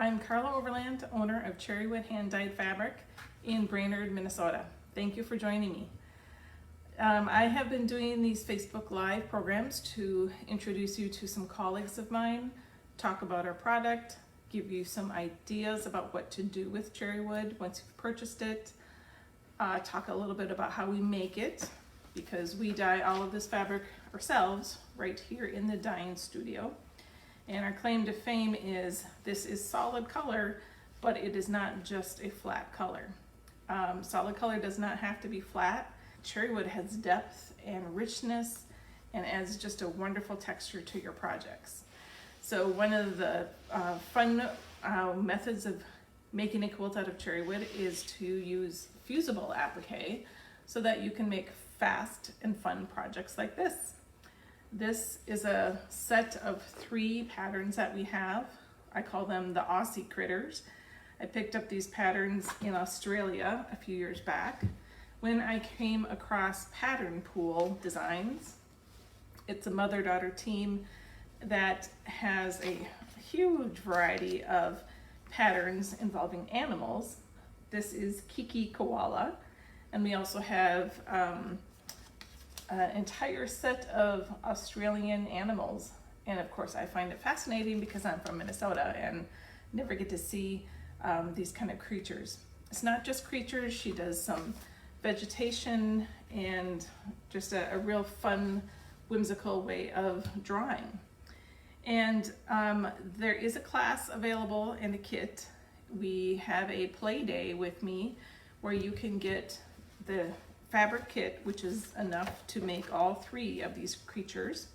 I'm Carla Overland, owner of Cherrywood hand-dyed fabric in Brainerd, Minnesota. Thank you for joining me. I have been doing these Facebook Live programs to introduce you to some colleagues of mine, talk about our product, give you some ideas about what to do with Cherrywood once you've purchased it, talk a little bit about how we make it, because we dye all of this fabric ourselves right here in the dyeing studio. And our claim to fame is this is solid color, but it is not just a flat color. Solid color does not have to be flat. Cherrywood has depth and richness and adds just a wonderful texture to your projects. So one of the fun methods of making a quilt out of Cherrywood is to use fusible applique so that you can make fast and fun projects like this. This is a set of 3 patterns that we have. I call them the Aussie critters. I picked up these patterns in Australia a few years back when I came across Pattern Pool Designs. It's a mother-daughter team that has a huge variety of patterns involving animals. This is Kiki Koala, and we also have an entire set of Australian animals. And of course I find it fascinating because I'm from Minnesota and never get to see these kind of creatures. It's not just creatures, she does some vegetation and just a real fun, whimsical way of drawing. And there is a class available in the kit. We have a play day with me where you can get the fabric kit, which is enough to make all 3 of these creatures,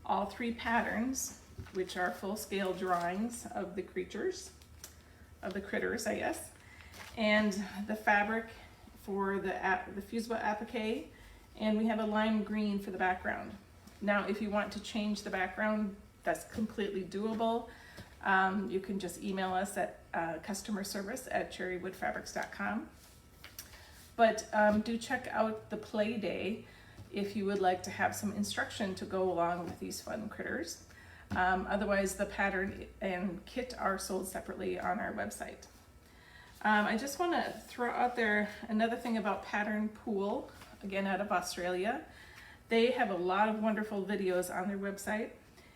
all 3 patterns, which are full-scale drawings of the creatures, of the critters, I guess, and the fabric for the fusible applique, and we have a lime green for the background. Now, if you want to change the background, that's completely doable. You can just email us at customer service at cherrywoodfabrics.com. But do check out the play day if you would like to have some instruction to go along with these fun critters. Otherwise, the pattern and kit are sold separately on our website. I just want to throw out there another thing about Pattern Pool, again out of Australia. They have a lot of wonderful videos on their website,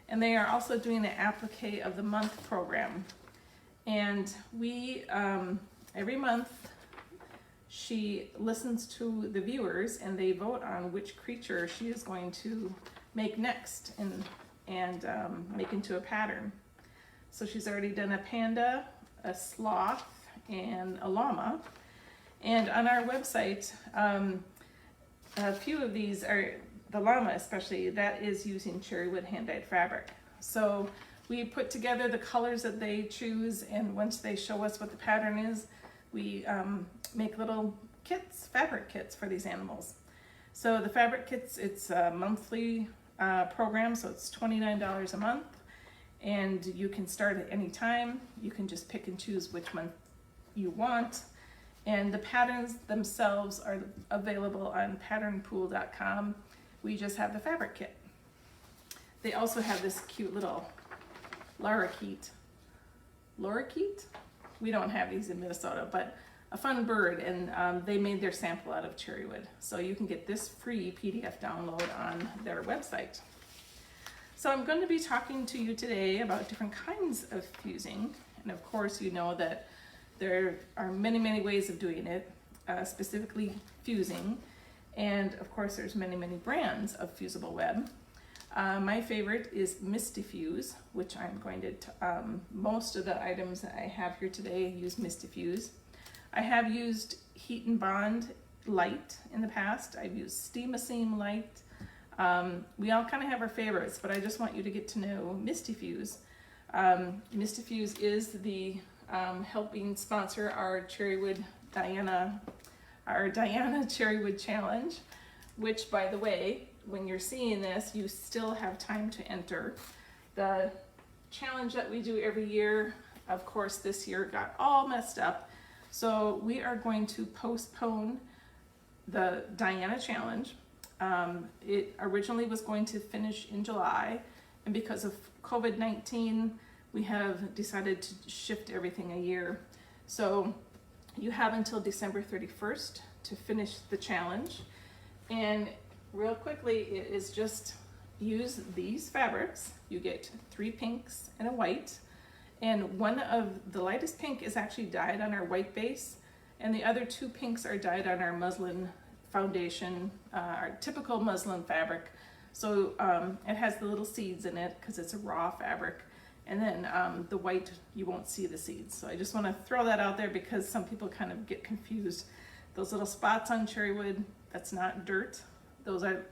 and they are also doing an Applique of the Month program. And we, every month, she listens to the viewers and they vote on which creature she is going to make next and make into a pattern. So she's already done a panda, a sloth, and a llama. And on our website, a few of these are, the llama especially, that is using Cherrywood hand-dyed fabric. So we put together the colors that they choose, and once they show us what the pattern is, we make little kits, fabric kits for these animals. So the fabric kits, it's a monthly program, so it's $29 a month, and you can start at any time. You can just pick and choose which month you want, and the patterns themselves are available on patternpool.com. We just have the fabric kit. They also have this cute little lorikeet. Lorikeet? We don't have these in Minnesota, but a fun bird, and they made their sample out of Cherrywood. So you can get this free PDF download on their website. So I'm going to be talking to you today about different kinds of fusing. And of course, you know that there are many, many ways of doing it, specifically fusing. And of course, there's many, many brands of fusible web. My favorite is Mistyfuse, which I'm going to, most of the items that I have here today use Mistyfuse. I have used Heat and Bond Light in the past. I've used Steam a Seam Light. We all kind of have our favorites, but I just want you to get to know Mistyfuse. Mistyfuse is the helping sponsor our Cherrywood Diana Cherrywood Challenge, which, by the way, when you're seeing this, you still have time to enter. The challenge that we do every year, of course, this year got all messed up. So we are going to postpone the Diana Challenge. It originally was going to finish in July, and because of COVID-19, we have decided to shift everything a year. So you have until December 31st to finish the challenge. And real quickly, it is just use these fabrics. You get 3 pinks and a white. And one of the lightest pink is actually dyed on our white base. And the other 2 pinks are dyed on our muslin foundation, our typical muslin fabric. So it has the little seeds in it because it's a raw fabric. And then the white, you won't see the seeds. So I just want to throw that out there because some people kind of get confused. Those little spots on cherrywood, that's not dirt. Those are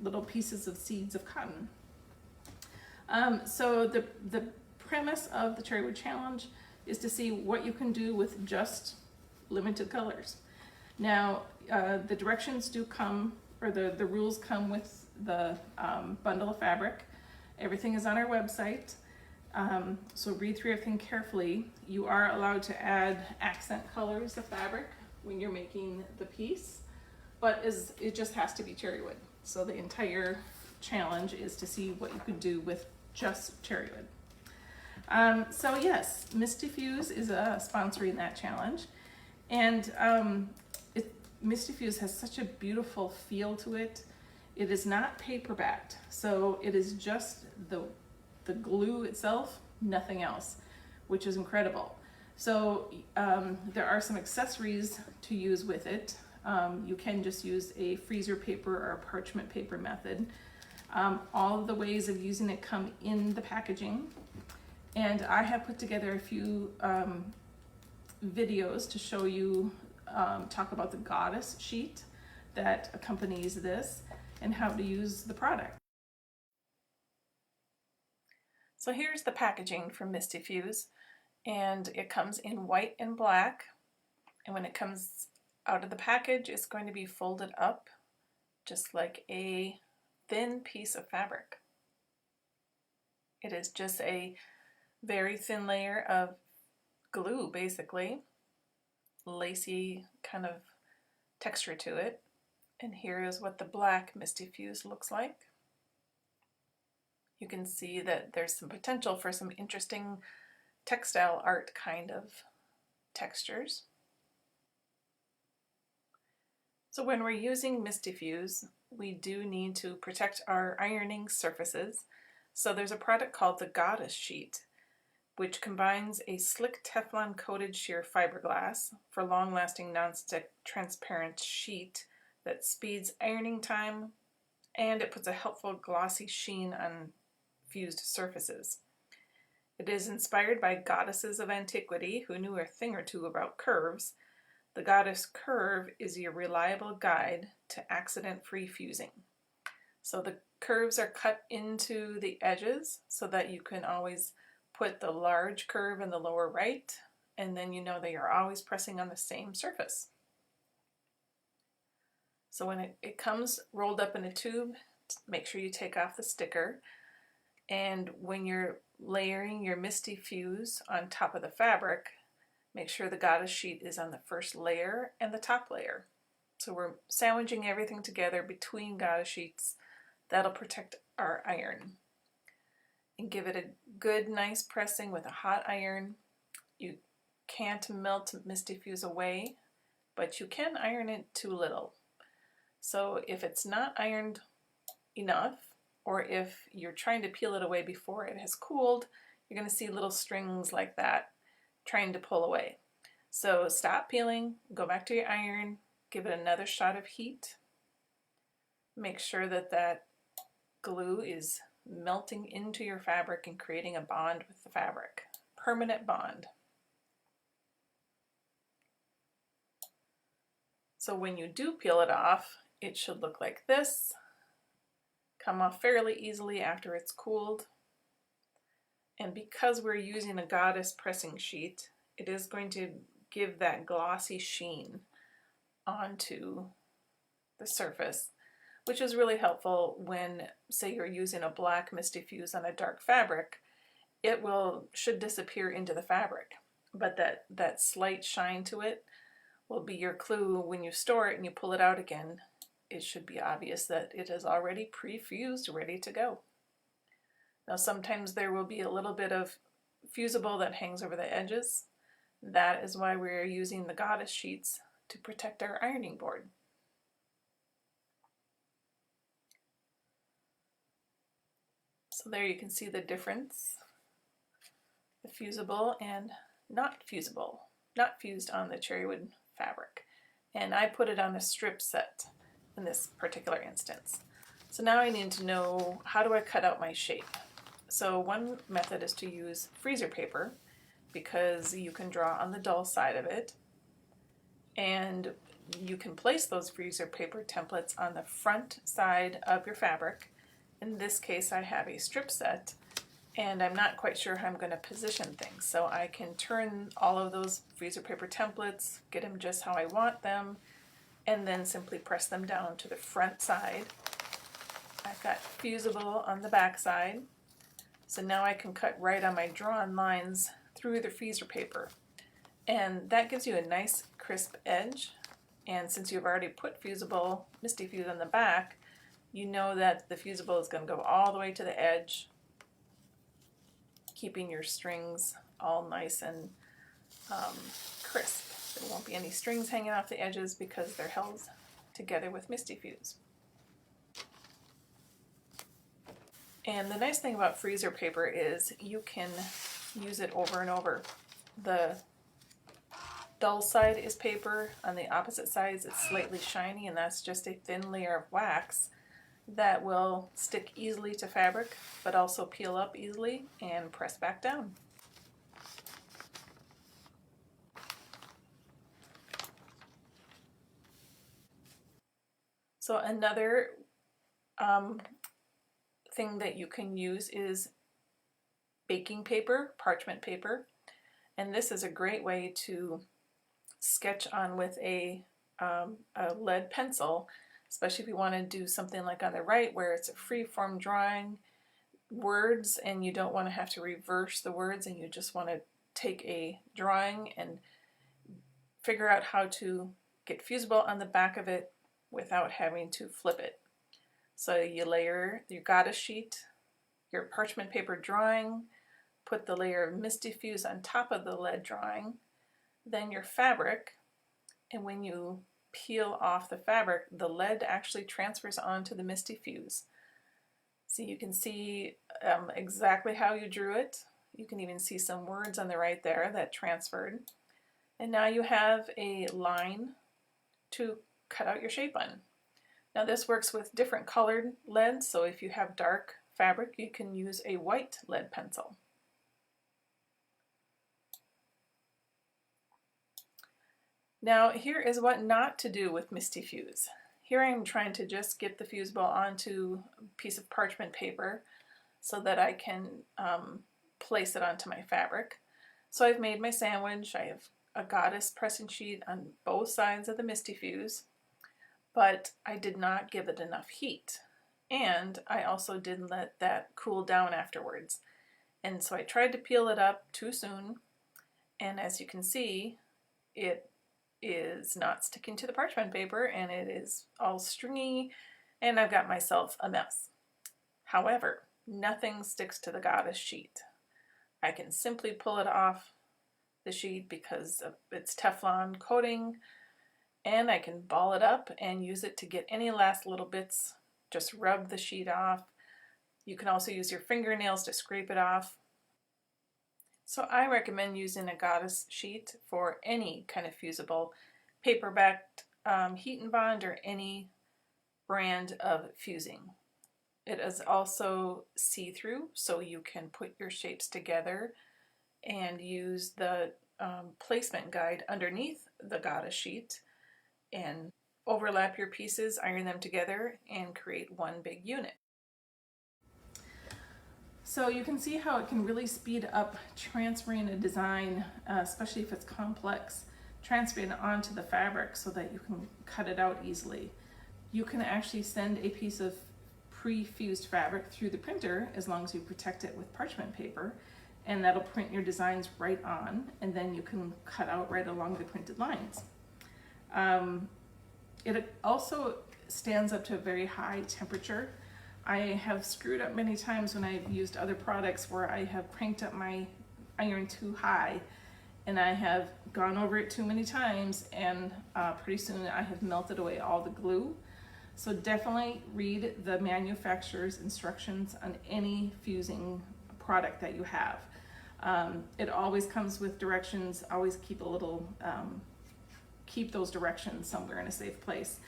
little pieces of seeds of cotton. So the premise of the Cherrywood Challenge is to see what you can do with just limited colors. Now, the directions do come, or the rules come with the bundle of fabric. Everything is on our website, so read through everything carefully. You are allowed to add accent colors of fabric when you're making the piece, but it just has to be Cherrywood. So the entire challenge is to see what you could do with just Cherrywood. So yes, Mistyfuse is sponsoring that challenge, and Mistyfuse has such a beautiful feel to it. It is not paper backed, so it is just the glue itself, nothing else, which is incredible. So there are some accessories to use with it. You can just use a freezer paper or a parchment paper method. All of the ways of using it come in the packaging. And I have put together a few videos to show you, talk about the goddess sheet that accompanies this and how to use the product. So here's the packaging from Mistyfuse, and it comes in white and black. And when it comes out of the package, it's going to be folded up just like a thin piece of fabric. It is just a very thin layer of glue, basically, lacy kind of texture to it. And here is what the black Mistyfuse looks like. You can see that there's some potential for some interesting textile art kind of textures. So when we're using Mistyfuse, we do need to protect our ironing surfaces. So there's a product called the Goddess Sheet, which combines a slick Teflon coated sheer fiberglass for long-lasting nonstick transparent sheet that speeds ironing time, and it puts a helpful glossy sheen on fused surfaces. It is inspired by goddesses of antiquity who knew a thing or two about curves. The Goddess Curve is your reliable guide to accident-free fusing. So the curves are cut into the edges so that you can always put the large curve in the lower right, and then you know that you're always pressing on the same surface. So when it comes rolled up in a tube, make sure you take off the sticker. And when you're layering your Mistyfuse on top of the fabric, make sure the Goddess Sheet is on the first layer and the top layer. So we're sandwiching everything together between Goddess Sheets. That'll protect our iron. And give it a good, nice pressing with a hot iron. You can't melt Mistyfuse away, but you can iron it too little. So if it's not ironed enough, or if you're trying to peel it away before it has cooled, you're going to see little strings like that trying to pull away. So stop peeling, go back to your iron, give it another shot of heat. Make sure that that glue is melting into your fabric and creating a bond with the fabric. Permanent bond. So when you do peel it off, it should look like this. Come off fairly easily after it's cooled. And because we're using a goddess pressing sheet, it is going to give that glossy sheen onto the surface, which is really helpful when, say, you're using a black Mistyfuse on a dark fabric. It should disappear into the fabric, but that slight shine to it will be your clue when you store it and you pull it out again. It should be obvious that it is already pre-fused, ready to go. Now sometimes there will be a little bit of fusible that hangs over the edges. That is why we're using the goddess sheets to protect our ironing board. So there you can see the difference, the fusible and not fusible, not fused on the Cherrywood fabric. And I put it on a strip set in this particular instance. So now I need to know, how do I cut out my shape? So one method is to use freezer paper, because you can draw on the dull side of it, and you can place those freezer paper templates on the front side of your fabric. In this case I have a strip set, and I'm not quite sure how I'm going to position things, so I can turn all of those freezer paper templates, get them just how I want them, and then simply press them down to the front side. I've got fusible on the back side, so now I can cut right on my drawn lines through the freezer paper, and that gives you a nice crisp edge. And since you've already put fusible, Mistyfuse on the back, you know that the fusible is going to go all the way to the edge, keeping your strings all nice and crisp. There won't be any strings hanging off the edges because they're held together with Mistyfuse. And the nice thing about freezer paper is you can use it over and over. The dull side is paper, on the opposite sides it's slightly shiny, and that's just a thin layer of wax that will stick easily to fabric but also peel up easily and press back down. So another thing that you can use is baking paper, parchment paper, and this is a great way to sketch on with a lead pencil, especially if you want to do something like on the right where it's a free-form drawing words and you don't want to have to reverse the words, and you just want to take a drawing and figure out how to get fusible on the back of it without having to flip it. So you layer your goddess sheet, your parchment paper drawing, put the layer of Mistyfuse on top of the lead drawing, then your fabric, and when you peel off the fabric, the lead actually transfers onto the Mistyfuse. So you can see exactly how you drew it. You can even see some words on the right there that transferred. And now you have a line to cut out your shape on. Now this works with different colored lead, so if you have dark fabric, you can use a white lead pencil. Now here is what not to do with Mistyfuse. Here I'm trying to just get the fusible onto a piece of parchment paper so that I can place it onto my fabric. So I've made my sandwich. I have a goddess pressing sheet on both sides of the Mistyfuse, but I did not give it enough heat, and I also didn't let that cool down afterwards. And so I tried to peel it up too soon, and as you can see, it is not sticking to the parchment paper and it is all stringy, and I've got myself a mess. However, nothing sticks to the goddess sheet. I can simply pull it off the sheet because of its Teflon coating, and I can ball it up and use it to get any last little bits. Just rub the sheet off. You can also use your fingernails to scrape it off. So I recommend using a goddess sheet for any kind of fusible, paper-backed heat and bond, or any brand of fusing. It is also see-through, so you can put your shapes together and use the placement guide underneath the goddess sheet and overlap your pieces, iron them together, and create one big unit. So you can see how it can really speed up transferring a design, especially if it's complex, transferring it onto the fabric so that you can cut it out easily. You can actually send a piece of pre-fused fabric through the printer as long as you protect it with parchment paper, and that'll print your designs right on, and then you can cut out right along the printed lines. It also stands up to a very high temperature. I have screwed up many times when I've used other products where I have cranked up my iron too high, and I have gone over it too many times, and pretty soon I have melted away all the glue. So definitely read the manufacturer's instructions on any fusing product that you have. It always comes with directions. Always keep a little, keep those directions somewhere in a safe place.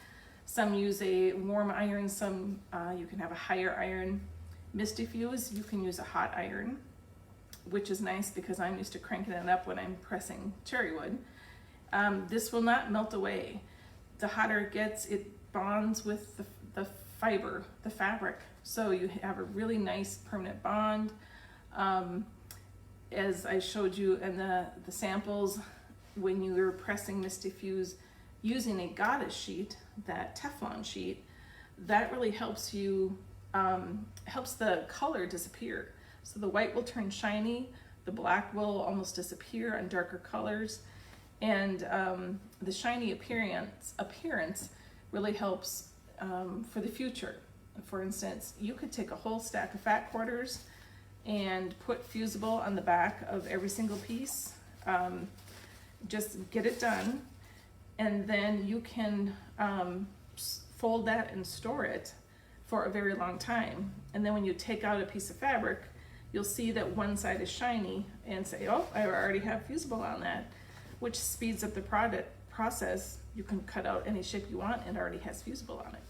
Some use a warm iron, some you can have a higher iron. Mistyfuse, you can use a hot iron, which is nice because I'm used to cranking it up when I'm pressing Cherrywood. This will not melt away. The hotter it gets, it bonds with the fiber, the fabric. So you have a really nice permanent bond. As I showed you in the samples, when you were pressing Mistyfuse using a goddess sheet, that Teflon sheet, that really helps you, helps the color disappear. So the white will turn shiny, the black will almost disappear on darker colors, and the shiny appearance really helps for the future. For instance, you could take a whole stack of fat quarters and put fusible on the back of every single piece. Just get it done, and then you can fold that and store it for a very long time. And then when you take out a piece of fabric, you'll see that one side is shiny and say, oh, I already have fusible on that, which speeds up the process. You can cut out any shape you want and it already has fusible on it.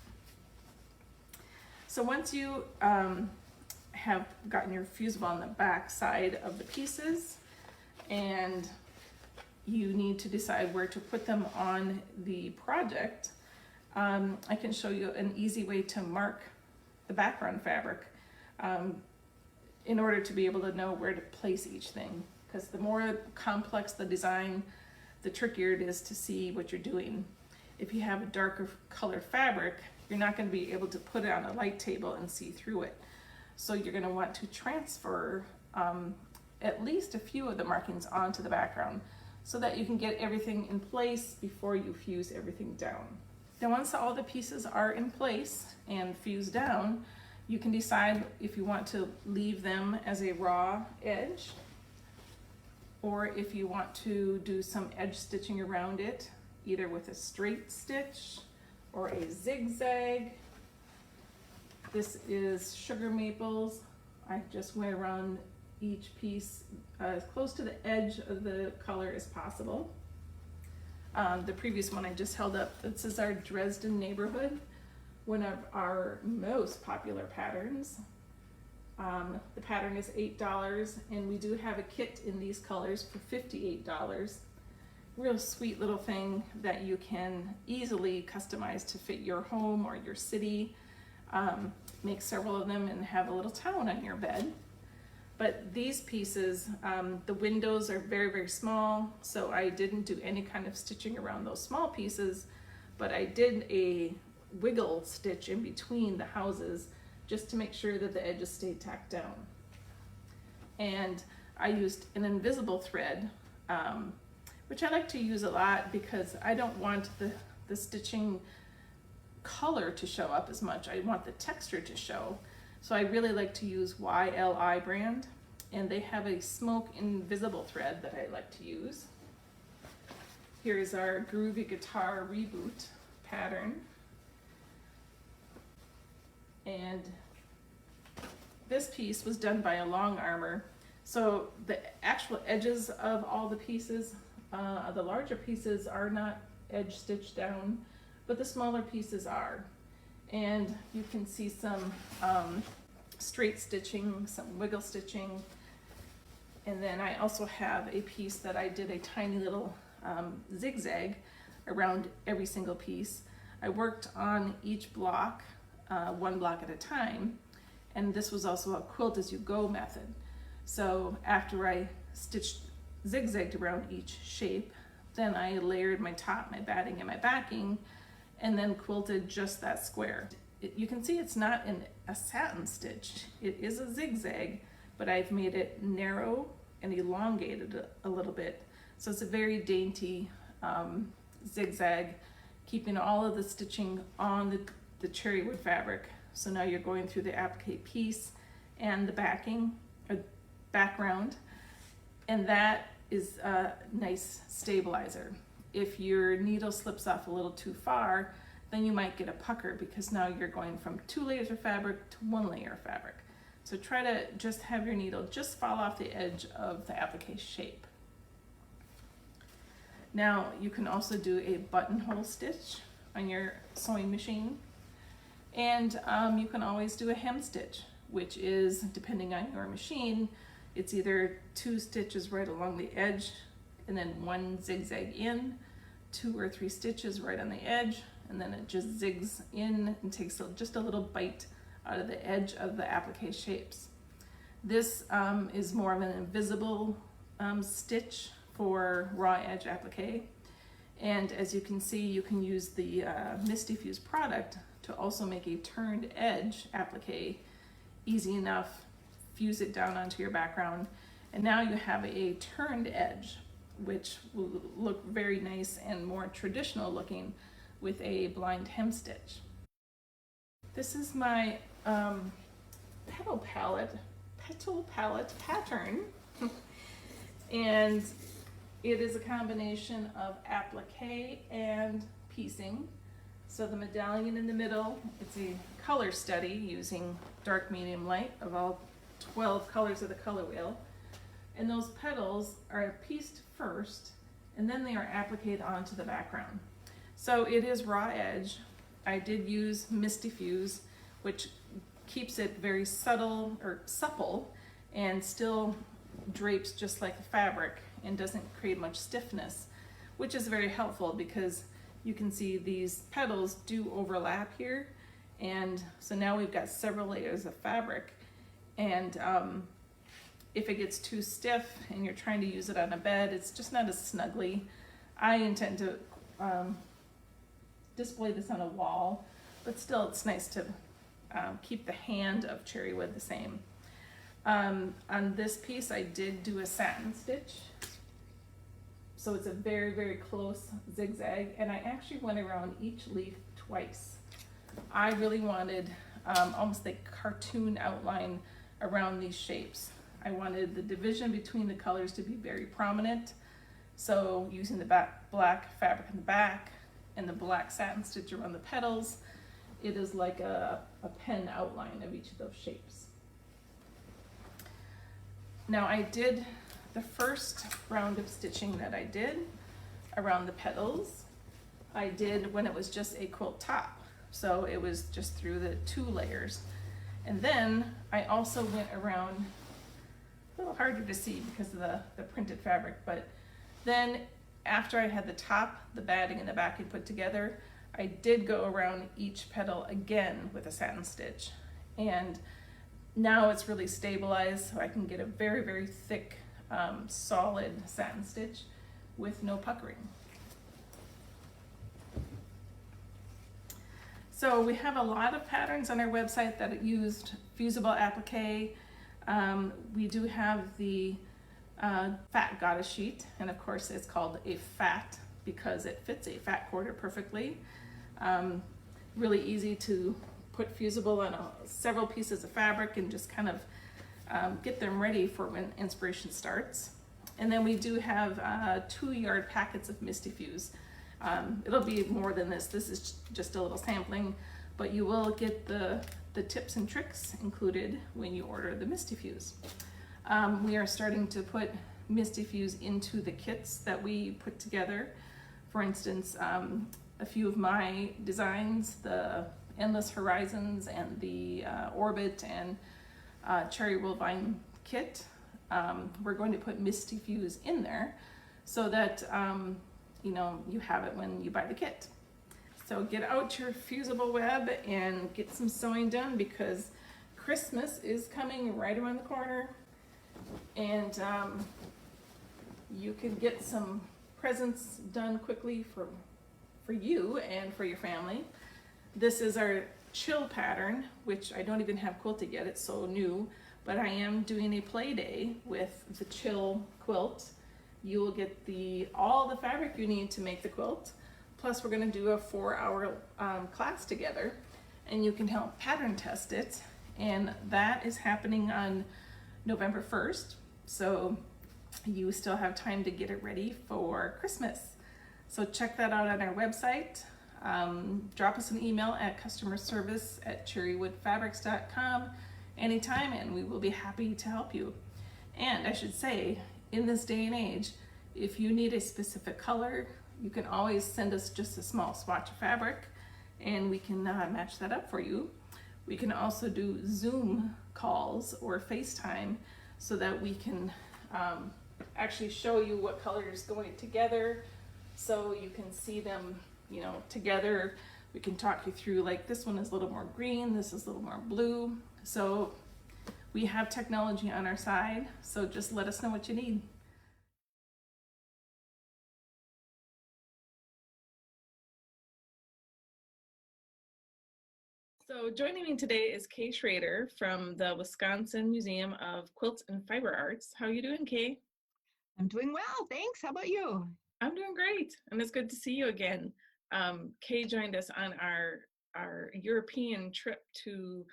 So once you have gotten your fusible on the back side of the pieces, and you need to decide where to put them on the project, I can show you an easy way to mark the background fabric in order to be able to know where to place each thing. Because the more complex the design, the trickier it is to see what you're doing. If you have a darker color fabric, you're not going to be able to put it on a light table and see through it. So you're going to want to transfer at least a few of the markings onto the background so that you can get everything in place before you fuse everything down. Then once all the pieces are in place and fused down, you can decide if you want to leave them as a raw edge, or if you want to do some edge stitching around it, either with a straight stitch or a zigzag. This is sugar maples. I just went around each piece as close to the edge of the color as possible. The previous one I just held up, this is our Dresden Neighborhood, one of our most popular patterns. The pattern is $8, and we do have a kit in these colors for $58. Real sweet little thing that you can easily customize to fit your home or your city. Make several of them and have a little town on your bed. But these pieces, the windows are very, very small, so I didn't do any kind of stitching around those small pieces, but I did a wiggle stitch in between the houses just to make sure that the edges stayed tacked down. And I used an invisible thread, which I like to use a lot because I don't want the stitching color to show up as much. I want the texture to show. So I really like to use YLI brand, and they have a smoke invisible thread that I like to use. Here's our Groovy Guitar Reboot pattern. And this piece was done by a long armor. So the actual edges of all the pieces, the larger pieces are not edge stitched down, but the smaller pieces are. And you can see some straight stitching, some wiggle stitching. And then I also have a piece that I did a tiny little zigzag around every single piece. I worked on each block, one block at a time, and this was also a quilt as you go method. So after I stitched zigzagged around each shape, then I layered my top, my batting, and my backing, and then quilted just that square. You can see it's not a satin stitch. It is a zigzag, but I've made it narrow and elongated a little bit. So it's a very dainty zigzag, keeping all of the stitching on the Cherrywood fabric So now you're going through the applique piece and the background, and that is a nice stabilizer. If your needle slips off a little too far, then you might get a pucker because now you're going from 2 layers of fabric to 1 layer of fabric. So try to just have your needle just fall off the edge of the applique shape. Now you can also do a buttonhole stitch on your sewing machine, and you can always do a hem stitch, which is, depending on your machine, it's either 2 stitches right along the edge and then 1 zigzag in, 2 or 3 stitches right on the edge, and then it just zigs in and takes just a little bite out of the edge of the applique shapes. This is more of an invisible stitch for raw edge applique, and as you can see, you can use the Mistyfuse product to also make a turned edge applique easy enough. Fuse it down onto your background, and now you have a turned edge, which will look very nice and more traditional looking with a blind hem stitch. This is my petal palette pattern, and it is a combination of applique and piecing. So the medallion in the middle, it's a color study using dark, medium, light of all 12 colors of the color wheel. And those petals are pieced first, and then they are appliqued onto the background. So it is raw edge. I did use Mistyfuse, which keeps it very subtle or supple and still drapes just like the fabric and doesn't create much stiffness, which is very helpful because you can see these petals do overlap here. And so now we've got several layers of fabric, and if it gets too stiff and you're trying to use it on a bed, it's just not as snugly. I intend to display this on a wall, but still it's nice to keep the hand of Cherrywood the same. On this piece I did do a satin stitch, so it's a very, very close zigzag, and I actually went around each leaf twice. I really wanted almost like cartoon outline around these shapes. I wanted the division between the colors to be very prominent, so using the black fabric in the back and the black satin stitch around the petals, it is like a pen outline of each of those shapes. Now I did the first round of stitching that I did around the petals, I did when it was just a quilt top. So it was just through the 2 layers. And then I also went around, a little harder to see because of the printed fabric, but then after I had the top, the batting, and the backing put together, I did go around each petal again with a satin stitch. And now it's really stabilized, so I can get a very, very thick, solid satin stitch with no puckering. So we have a lot of patterns on our website that used fusible applique. We do have the fat goddess sheet, and of course it's called a fat because it fits a fat quarter perfectly. Really easy to put fusible on several pieces of fabric and just kind of get them ready for when inspiration starts. And then we do have 2-yard packets of Mistyfuse. It'll be more than this. This is just a little sampling, but you will get the tips and tricks included when you order the Mistyfuse. We are starting to put Mistyfuse into the kits that we put together. For instance, a few of my designs, the Endless Horizons and the Orbit and Cherrywood Vine kit, we're going to put Mistyfuse in there so that you know, you have it when you buy the kit. So get out your fusible web and get some sewing done because Christmas is coming right around the corner, and you can get some presents done quickly for you and for your family. This is our chill pattern, which I don't even have quilted yet, it's so new, but I am doing a play day with the chill quilt. You will get all the fabric you need to make the quilt. Plus we're gonna do a 4-hour class together. and you can help pattern test it. And that is happening on November 1st. So you still have time to get it ready for Christmas. So check that out on our website. Drop us an email at customerservice@cherrywoodfabrics.com anytime, and we will be happy to help you. And I should say, in this day and age, if you need a specific color, you can always send us just a small swatch of fabric and we can match that up for you. We can also do Zoom calls or FaceTime so that we can actually show you what colors going together so you can see them, you know, together. We can talk you through, like, this one is a little more green, this is a little more blue. So we have technology on our side, so just let us know what you need. So joining me today is Kay Schrader from the Wisconsin Museum of Quilts and Fiber Arts. How are you doing, Kay? I'm doing well, thanks. How about you? I'm doing great, and it's good to see you again. Kay joined us on our European trip to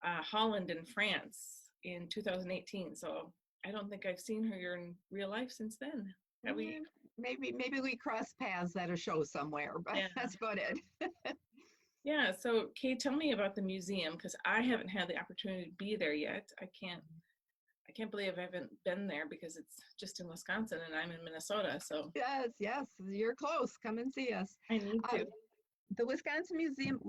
Holland and France in 2018. So I don't think I've seen her in real life since then. Have we? Maybe we cross paths at a show somewhere, but Yeah. that's about it. Yeah. So Kay, tell me about the museum, because I haven't had the opportunity to be there yet. I can't believe I haven't been there because it's just in Wisconsin and I'm in Minnesota. So Yes, you're close. Come and see us. I need to. The Wisconsin Museum,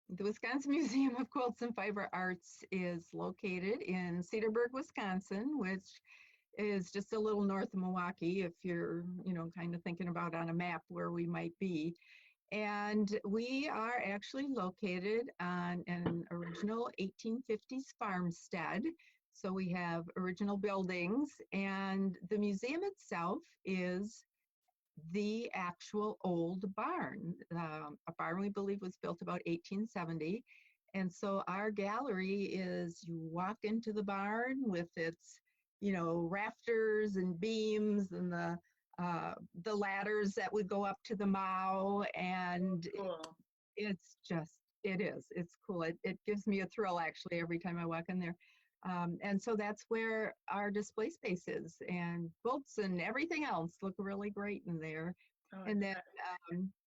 the Wisconsin Museum of Quilts and Fiber Arts is located in Cedarburg, Wisconsin, which is just a little north of Milwaukee if you're, kind of thinking about on a map where we might be. And we are actually located on an original 1850s farmstead. So we have original buildings, and the museum itself is the actual old barn. A barn we believe was built about 1870. And so our gallery is, you walk into the barn with its, rafters and beams and the ladders that would go up to the mow, and Cool. it's cool. It gives me a thrill actually every time I walk in there. And so that's where our display space is, and quilts and everything else look really great in there. Oh, And then,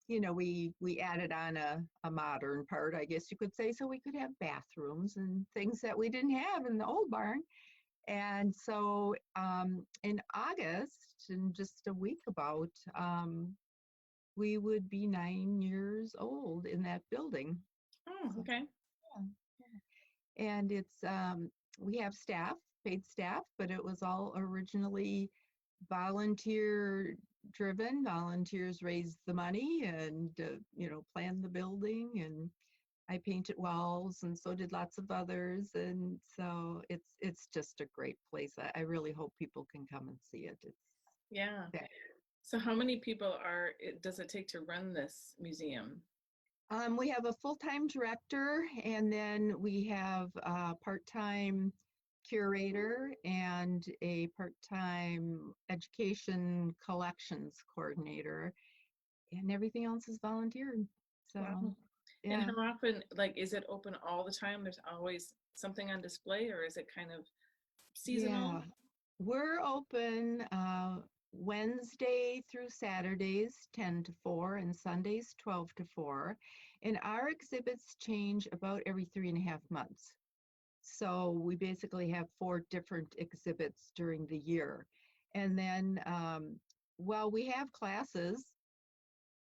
we added on a modern part, I guess you could say, so we could have bathrooms and things that we didn't have in the old barn. And so in August, in just a week about, we would be 9 years old in that building. oh, So, okay. yeah. And it's, we have staff, paid staff, but it was all originally volunteer driven. Volunteers raised the money and, planned the building, and I painted walls, and so did lots of others. And so it's just a great place. I really hope people can come and see it. Yeah. Yeah. So how many people does it take to run this museum? We have a full-time director, and then we have a part-time curator and a part-time education collections coordinator, and everything else is volunteered. So, Wow. And yeah. how often, like, is it open all the time? There's always something on display, or is it kind of seasonal? Yeah, we're open Wednesday through Saturdays, 10 to 4, and Sundays, 12 to 4. And our exhibits change about every 3.5 months. So we basically have 4 different exhibits during the year. And then, well, we have classes,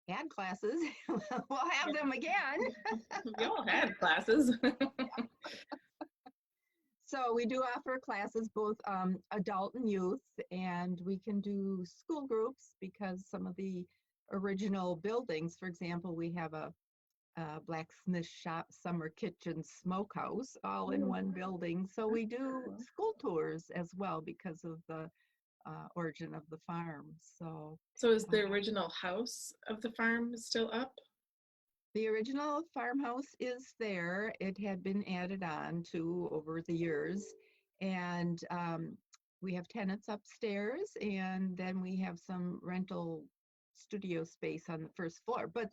had classes, we'll have them again. We all had classes. So we do offer classes, both adult and youth, and we can do school groups because some of the original buildings, for example, we have a blacksmith shop, summer kitchen, smokehouse, all in one building. So we do school tours as well because of the origin of the farm. So So is the original house of the farm still up? the original farmhouse is there. It had been added on to over the years. And we have tenants upstairs, and then we have some rental studio space on the first floor. But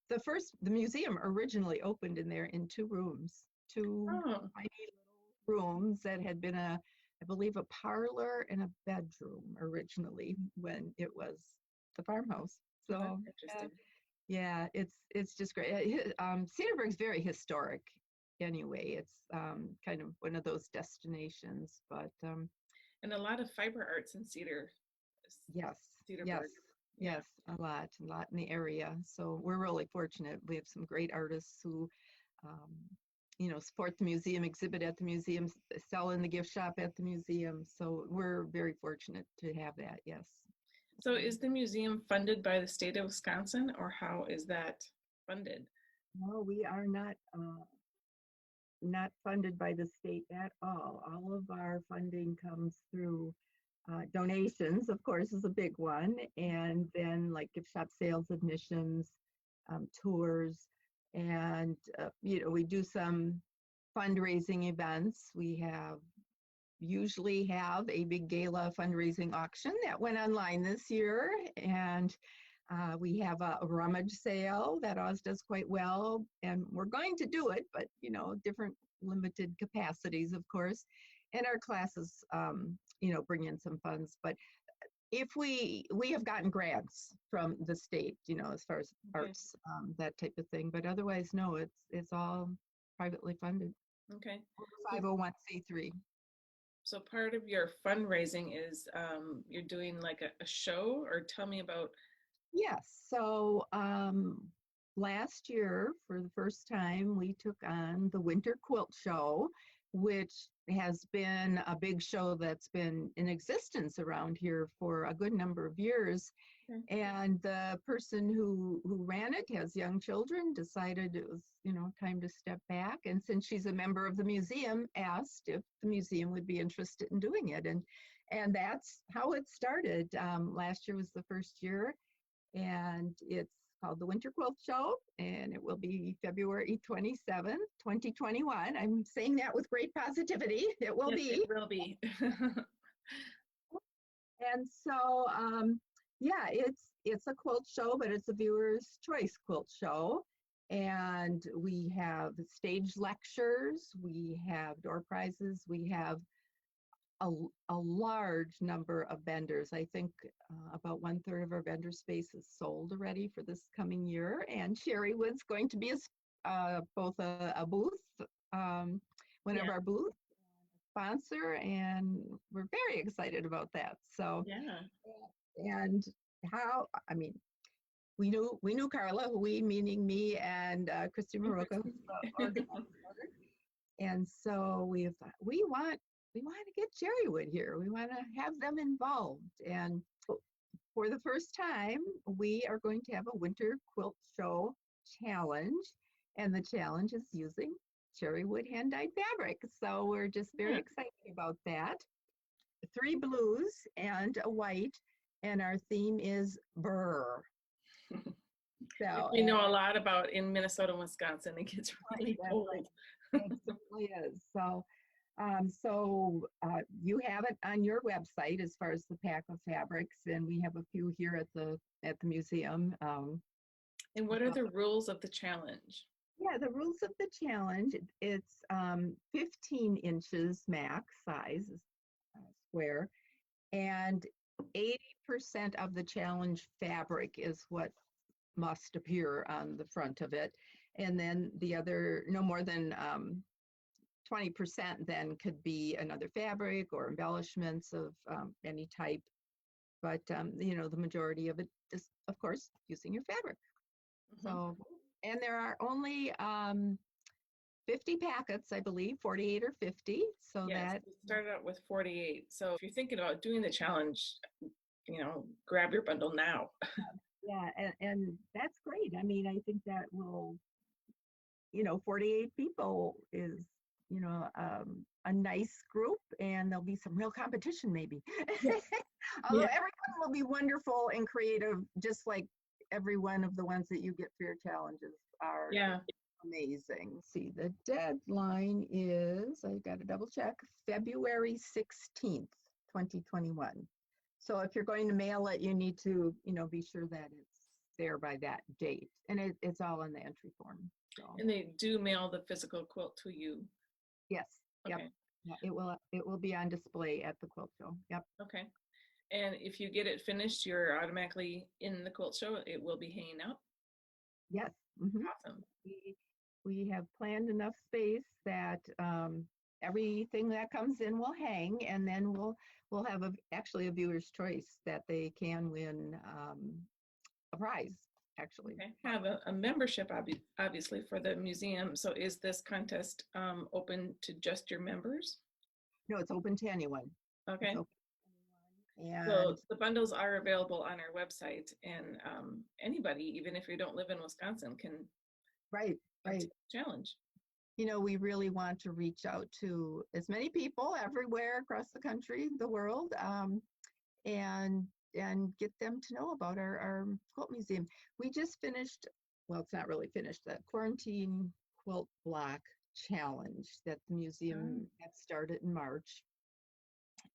The museum originally opened in there in two rooms, two Oh, tiny little rooms that had been I believe, a parlor and a bedroom originally when it was the farmhouse. well, that's So interesting. yeah, it's just great. Cedarburg's very historic anyway. It's kind of one of those destinations, but And a lot of fiber arts in yes, Cedarburg. yes, Yeah. a lot in the area. So we're really fortunate. We have some great artists who, um, support the museum, exhibit at the museum, sell in the gift shop at the museum. So we're very fortunate to have that. Yes. So is the museum funded by the state of Wisconsin, or how is that funded? No, we are not funded by the state at all. All of our funding comes through donations, of course, is a big one, and then like gift shop sales, admissions, tours, and we do some fundraising events. We usually have a big gala fundraising auction that went online this year, and we have a rummage sale that always does quite well, and we're going to do it, but different limited capacities, of course. And our classes, bring in some funds. But if we have gotten grants from the state, as far as Okay. arts, that type of thing. But otherwise, no, it's all privately funded. Okay. 501c3. So part of your fundraising is you're doing like a show, or tell me about. Yes. So last year, for the first time, we took on the Winter Quilt Show, which has been a big show that's been in existence around here for a good number of years. Okay. And the person who ran it has young children, decided it was, time to step back. And since she's a member of the museum, asked if the museum would be interested in doing it. And that's how it started. Last year was the first year. And it's called the Winter Quilt Show, and it will be February 27th, 2021. I'm saying that with great positivity. It will Yes, be. it will be. And so, yeah, it's a quilt show, but it's a viewer's choice quilt show. And we have stage lectures, we have door prizes, we have a large number of vendors. I think about 1/3 of our vendor space is sold already for this coming year. And Cherrywood's going to be both a booth, one of Yeah. our booths, sponsor, and we're very excited about that. So, Yeah. and I mean, we knew Carla, we meaning me and Christy Maroka, who's the organizer. And so we thought we want to get Cherrywood here. We want to have them involved. And for the first time, we are going to have a winter quilt show challenge. And the challenge is using Cherrywood hand-dyed fabric. So we're just very excited about that. 3 blues and a white. And our theme is Burr. So, We know a lot about in Minnesota and Wisconsin. It gets really cold. right. It certainly is. So, you have it on your website as far as the pack of fabrics, and we have a few here at the museum. And what are the rules of the challenge? Yeah, the rules of the challenge, it's 15 inches max size, square, and 80% of the challenge fabric is what must appear on the front of it. And then the other, no more than 20% then could be another fabric or embellishments of any type. But, the majority of it is, of course, using your fabric. Mhm. So, and there are only 50 packets, I believe, 48 or 50. So Yes, that we started out with 48. So if you're thinking about doing the challenge, grab your bundle now. yeah, and that's great. I mean, I think that will, 48 people is, a nice group, and there'll be some real competition maybe. Yes. Although Yeah. everyone will be wonderful and creative, just like every one of the ones that you get for your challenges are Yeah. amazing. See, the deadline is, I got to double check, February 16th, 2021. So if you're going to mail it, you need to, be sure that it's there by that date. And it's all in the entry form. So And they do mail the physical quilt to you. yes, yep. Okay. Yeah, it will be on display at the quilt show. Yep. Okay. And if you get it finished, you're automatically in the quilt show. It will be hanging up. Yes. Mhm. Awesome. We have planned enough space that everything that comes in will hang, and then we'll have actually a viewer's choice that they can win a prize, actually. Okay. Have a membership, obviously, for the museum. So is this contest open to just your members? No, it's open to anyone. It's Okay. open to anyone. So And the bundles are available on our website, and anybody, even if you don't live in Wisconsin, can right, right. challenge. You know, we really want to reach out to as many people everywhere across the country, the world, and get them to know about our quilt museum. We just finished, well, it's not really finished, the quarantine quilt block challenge that the museum had started in March.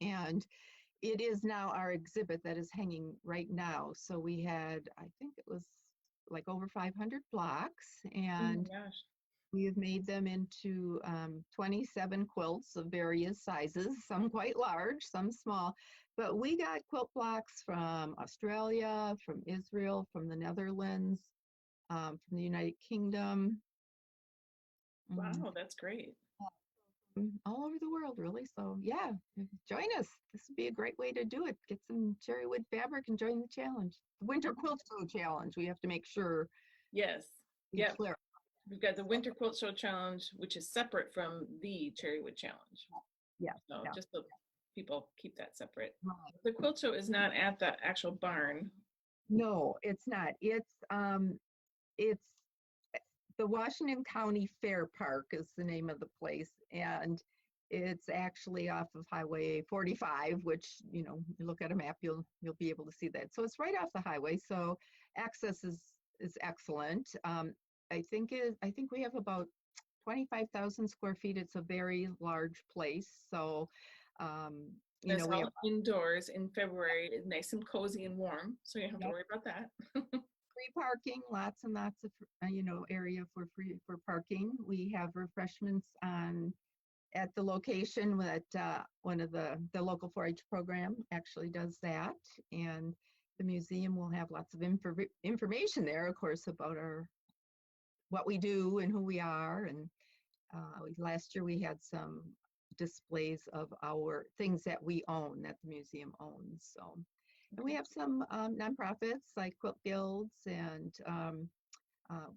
And it is now our exhibit that is hanging right now. So we had, I think it was like over 500 blocks, Oh and my gosh. we have made them into 27 quilts of various sizes, some quite large, some small. But we got quilt blocks from Australia, from Israel, from the Netherlands, from the United Kingdom, Wow, that's great. all over the world, really. So yeah, join us. This would be a great way to do it. Get some cherrywood fabric and join the challenge. The Winter Quilt Show Challenge. We have to make sure Yes. we Yep. clear. We've got the Winter Quilt Show Challenge, which is separate from the Cherrywood Challenge. Yeah. So Yeah. just so people keep that separate. Right. The quilt show is not at the actual barn. No, it's not. It's the Washington County Fair Park is the name of the place, and it's actually off of Highway 45, which, you know, you look at a map, you'll be able to see that. So it's right off the highway, so access is excellent. I think we have about 25,000 square feet. It's a very large place. So you It's know, we all have indoors in February. It's nice and cozy and warm, so you don't have to worry about that. free parking, lots and lots of you know, area for parking. We have refreshments on at the location that one of the local 4-H program actually does that, and the museum will have lots of information there, of course, about what we do and who we are. And last year we had some displays of our things that we own, that the museum owns. So, and we have some nonprofits like Quilt Guilds, and uh,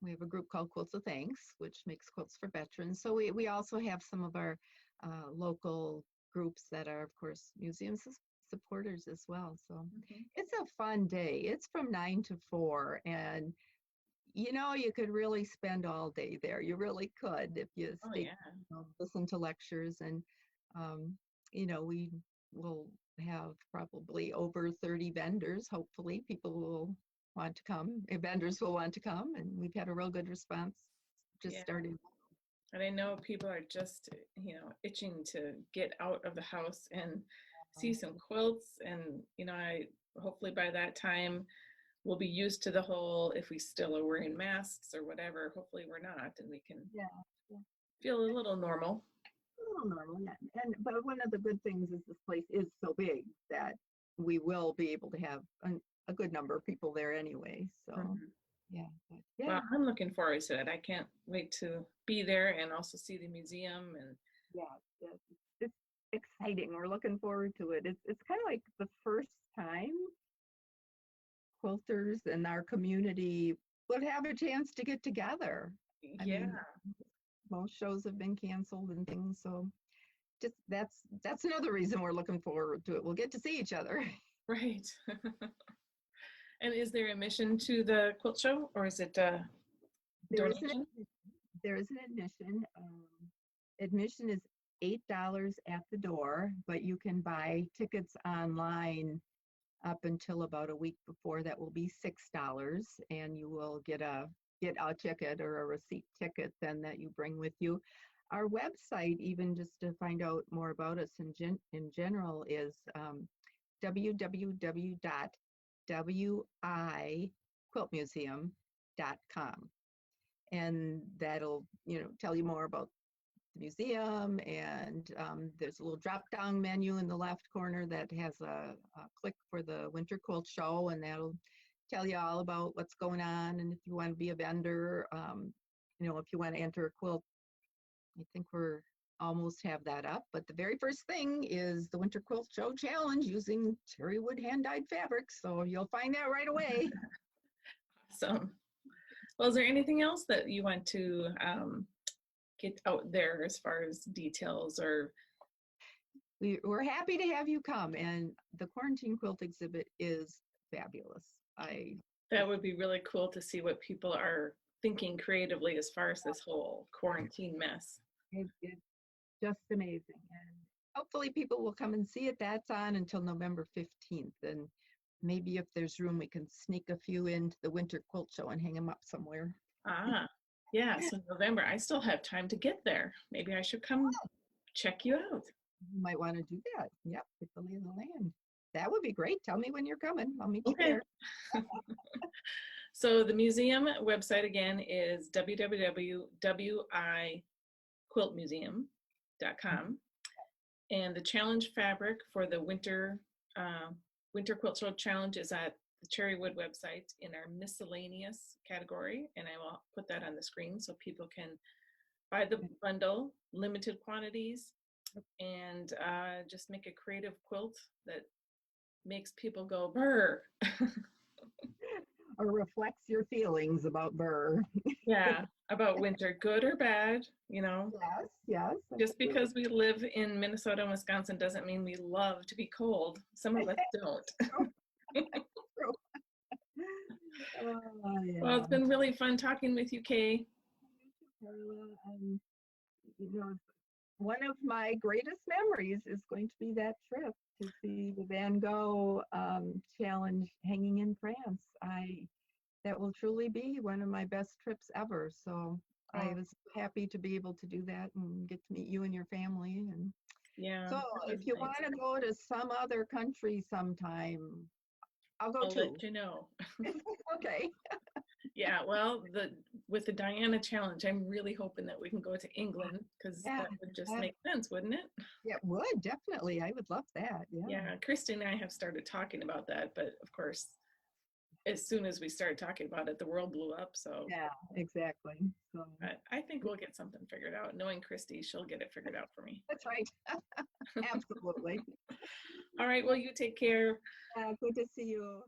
we have a group called Quilts of Thanks, which makes quilts for veterans. So we also have some of our local groups that are, of course, museum supporters as well. So it's a fun day. It's from 9 to 4, and you know, you could really spend all day there. You really could if you Oh stay, yeah. you know, listen to lectures. And you know, we will have probably over 30 vendors. Hopefully people will want to come, vendors will want to come, and we've had a real good response. Just Yeah. started. And I know people are just, itching to get out of the house and see some quilts. And, I hopefully by that time we'll be used to the whole, if we still are wearing masks or whatever, hopefully we're not, and we can Yeah. feel a little normal. A little normal, yeah. But one of the good things is this place is so big that we will be able to have a good number of people there anyway. So Mhm. yeah, Well, yeah, I'm looking forward to it. I can't wait to be there and also see the museum. And yeah, it's exciting. We're looking forward to it. It's kind of like the first time quilters in our community would have a chance to get together. I yeah, mean, most shows have been canceled and things, so just that's another reason we're looking forward to it. We'll get to see each other. right. And is there admission to the quilt show, or is it There is an donation? admission. Admission is $8 at the door, but you can buy tickets online up until about a week before. That will be $6, and you will get a ticket or a receipt ticket then that you bring with you. Our website, even just to find out more about us in general, is www.wisc quiltmuseum.com. And that'll, tell you more about the museum. And there's a little drop-down menu in the left corner that has a click for the Winter Quilt Show, and that'll tell you all about what's going on. And if you want to be a vendor, if you want to enter a quilt, I think we're almost have that up. But the very first thing is the Winter Quilt Show Challenge using Cherrywood hand-dyed fabrics. So you'll find that right away. Awesome. Well, is there anything else that you want to get out there as far as details or? We're happy to have you come, and the quarantine quilt exhibit is fabulous. That would be really cool to see what people are thinking creatively as far as this whole quarantine mess. It's just amazing, and hopefully people will come and see it. That's on until November 15th, and maybe if there's room, we can sneak a few into the Winter Quilt Show and hang them up somewhere. Yeah, so November, I still have time to get there. Maybe I should come check you out. You might want to do that. Yep, get the lay of the land. That would be great. Tell me when you're coming. I'll meet you there. So the museum website again is www.wiquiltmuseum.com. And the challenge fabric for the Winter Quilt Show Challenge is at the Cherrywood website in our miscellaneous category. And I will put that on the screen so people can buy the bundle, limited quantities, and just make a creative quilt that makes people go brr. Or reflects your feelings about burr. Yeah, about winter, good or bad, Yes. Just because we live in Minnesota and Wisconsin doesn't mean we love to be cold. Some of us don't. Yeah. Well, it's been really fun talking with you, Kay. Carla, one of my greatest memories is going to be that trip to see the Van Gogh challenge hanging in France. That will truly be one of my best trips ever. So I was happy to be able to do that and get to meet you and your family. And yeah. So if you want to go to some other country sometime, I'll too. Let you know. Okay. Yeah, well, with the Diana challenge, I'm really hoping that we can go to England because that would just make sense, wouldn't it? Yeah, it would, definitely. I would love that. Yeah, Christy and I have started talking about that, but of course, as soon as we started talking about it, the world blew up. So yeah, exactly. So I think we'll get something figured out. Knowing Christy, she'll get it figured out for me. That's right. Absolutely. All right, well, you take care. Good to see you.